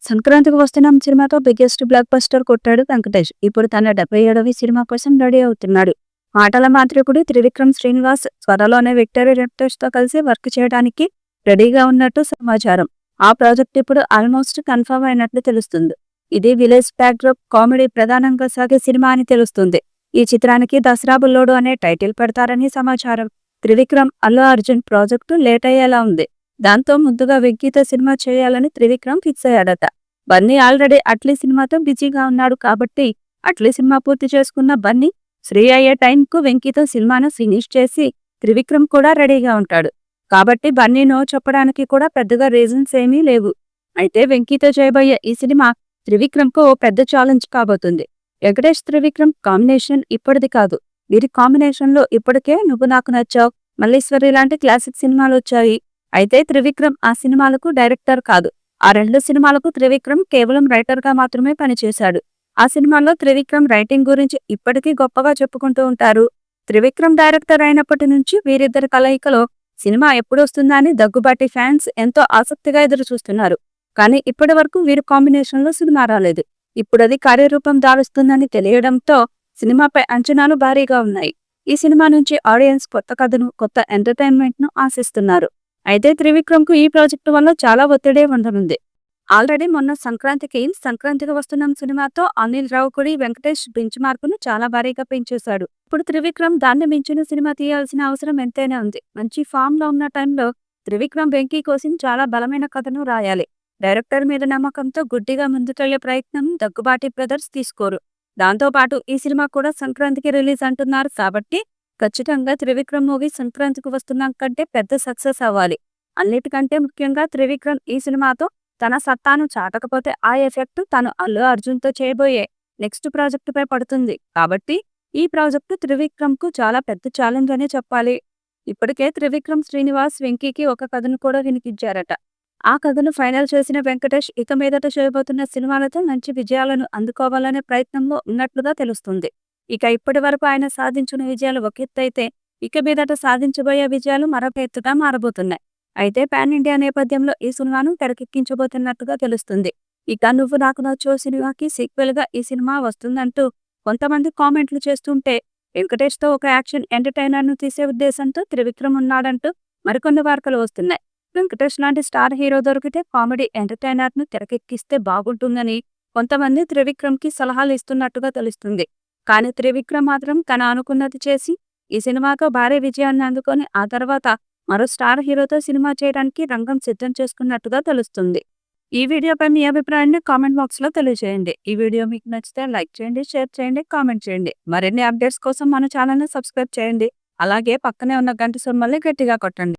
సంక్రాంతికి వస్తున్నాం సినిమాతో బిగ్గెస్ట్ బ్లాక్ బస్టర్ కొట్టాడు వెంకటేష్. ఇప్పుడు తన 77వ సినిమా కోసం రెడీ అవుతున్నాడు. మాటల మాంత్రికుడు త్రివిక్రమ్ శ్రీనివాస్ త్వరలోనే విక్టరీ వెంకటేష్ తో కలిసి వర్క్ చేయడానికి రెడీగా ఉన్నట్టు సమాచారం. ఆ ప్రాజెక్ట్ ఇప్పుడు ఆల్మోస్ట్ కన్ఫర్మ్ అయినట్లు తెలుస్తుంది. ఇది విలేజ్ బ్యాక్డ్రాప్ కామెడీ ప్రధానంగా సాగే సినిమా అని తెలుస్తుంది. ఈ చిత్రానికి దసరా బుల్లోడు అనే టైటిల్ పెడతారని సమాచారం. త్రివిక్రమ్ అల్లు అర్జున్ ప్రాజెక్టు లేట్ అయ్యేలా ఉంది. దాంతో ముందుగా వెంకీతో సినిమా చేయాలని త్రివిక్రమ్ ఫిక్స్ అయ్యాడట. బన్నీ ఆల్రెడీ అట్లీ సినిమాతో బిజీగా ఉన్నాడు కాబట్టి అట్లీ సినిమా పూర్తి చేసుకున్న బన్నీ శ్రీ అయ్యే టైంకు వెంకీతో సినిమాను ఫినిష్ చేసి త్రివిక్రమ్ కూడా రెడీగా ఉంటాడు. కాబట్టి బన్నీ నో చెప్పడానికి కూడా పెద్దగా రీజన్స్ ఏమీ లేవు. అయితే వెంకీతో చేయబోయే ఈ సినిమా త్రివిక్రమ్కు ఓ పెద్ద ఛాలెంజ్ కాబోతుంది. వెంకటేష్ త్రివిక్రమ్ కాంబినేషన్ ఇప్పటిది కాదు. వీరి కాంబినేషన్లో ఇప్పటికే నువ్వు నాకు నచ్చావు, మల్లీశ్వరి లాంటి క్లాసిక్ సినిమాలు వచ్చాయి. అయితే త్రివిక్రమ్ ఆ సినిమాలకు డైరెక్టర్ కాదు. ఆ 2 సినిమాలకు త్రివిక్రమ్ కేవలం రైటర్ గా మాత్రమే పనిచేశాడు. ఆ సినిమాల్లో త్రివిక్రమ్ రైటింగ్ గురించి ఇప్పటికీ గొప్పగా చెప్పుకుంటూ ఉంటారు. త్రివిక్రమ్ డైరెక్టర్ అయినప్పటి నుంచి వీరిద్దరి కలయికలో సినిమా ఎప్పుడొస్తుందా అని దగ్గుబాటి ఫ్యాన్స్ ఎంతో ఆసక్తిగా ఎదురు చూస్తున్నారు. కానీ ఇప్పటి వరకు వీరి కాంబినేషన్ లో సినిమా రాలేదు. ఇప్పుడు అది కార్యరూపం దాలుస్తుందని తెలియడంతో సినిమాపై అంచనాలు భారీగా ఉన్నాయి. ఈ సినిమా నుంచి ఆడియన్స్ కొత్త కథను, కొత్త ఎంటర్టైన్మెంట్ ను ఆశిస్తున్నారు. అయితే త్రివిక్రమ్ కు ఈ ప్రాజెక్టు వల్ల చాలా ఒత్తిడే ఉండనుంది. ఆల్రెడీ మొన్న సంక్రాంతికి వస్తున్నాం సినిమాతో అనిల్ రావిపూడి వెంకటేష్ బెంచ్ మార్కును చాలా భారీగా పెంచేశాడు. ఇప్పుడు త్రివిక్రమ్ దాన్ని మించిన సినిమా తీయాల్సిన అవసరం ఎంతైనా ఉంది. మంచి ఫామ్ లో ఉన్న టైంలో త్రివిక్రమ్ వెంకీ కోసం చాలా బలమైన కథను రాయాలి. డైరెక్టర్ మీద నమ్మకంతో గుడ్డిగా ముందుకెళ్లే ప్రయత్నం దగ్గుబాటి బ్రదర్స్ తీసుకోరు. దాంతో పాటు ఈ సినిమా కూడా సంక్రాంతికి రిలీజ్ అంటున్నారు కాబట్టి ఖచ్చితంగా త్రివిక్రమ్ మూవీ సంక్రాంతికి వస్తున్నాం కంటే పెద్ద సక్సెస్ అవ్వాలి. అన్నిటికంటే ముఖ్యంగా త్రివిక్రమ్ ఈ సినిమాతో తన సత్తాను చాటకపోతే ఆ ఎఫెక్ట్ తను అల్లు అర్జున్ తో చేయబోయే నెక్స్ట్ ప్రాజెక్టు పై పడుతుంది. కాబట్టి ఈ ప్రాజెక్టు త్రివిక్రమ్ కు చాలా పెద్ద ఛాలెంజ్ అనే చెప్పాలి. ఇప్పటికే త్రివిక్రమ్ శ్రీనివాస్ వెంకీకి ఒక కథను కూడా వినిపించారట. ఆ కథను ఫైనల్ చేసిన వెంకటేష్ ఇక మీదట చేయబోతున్న సినిమాలతో మంచి విజయాలను అందుకోవాలనే ప్రయత్నంలో ఉన్నట్లుగా తెలుస్తుంది. ఇక ఇప్పటి వరకు ఆయన సాధించిన విజయాలు ఒక ఎత్తు అయితే ఇక మీదట సాధించబోయే విజయాలు మరొక ఎత్తుగా మారబోతున్నాయి. అయితే పాన్ ఇండియా నేపథ్యంలో ఈ సినిమాను తెరకెక్కించబోతున్నట్టుగా తెలుస్తుంది. ఇక నువ్వు నాకు నచ్చావు సినిమాకి సీక్వెల్ గా ఈ సినిమా వస్తుందంటూ కొంతమంది కామెంట్లు చేస్తుంటే వెంకటేష్ తో ఒక యాక్షన్ ఎంటర్టైనర్ ను తీసే ఉద్దేశంతో త్రివిక్రమ్ ఉన్నాడంటూ మరికొన్ని వార్తలు వస్తున్నాయి. వెంకటేష్ లాంటి స్టార్ హీరో దొరికితే కామెడీ ఎంటర్టైనర్ ను తెరకెక్కిస్తే బాగుంటుందని కొంతమంది త్రివిక్రమ్ కి సలహాలు ఇస్తున్నట్టుగా తెలుస్తుంది. కానీ త్రివిక్రమ్ మాత్రం తన అనుకున్నది చేసి ఈ సినిమాతో భారీ విజయాన్ని అందుకొని ఆ తర్వాత మరో స్టార్ హీరోతో సినిమా చేయడానికి రంగం సిద్ధం చేసుకున్నట్టుగా తెలుస్తుంది. ఈ వీడియోపై మీ అభిప్రాయాన్ని కామెంట్ బాక్స్ లో తెలియజేయండి. ఈ వీడియో మీకు నచ్చితే లైక్ చేయండి, షేర్ చేయండి, కామెంట్ చేయండి. మరిన్ని అప్డేట్స్ కోసం మన ఛానల్ ని సబ్స్క్రైబ్ చేయండి. అలాగే పక్కనే ఉన్న గంట సింబల్ని గట్టిగా కొట్టండి.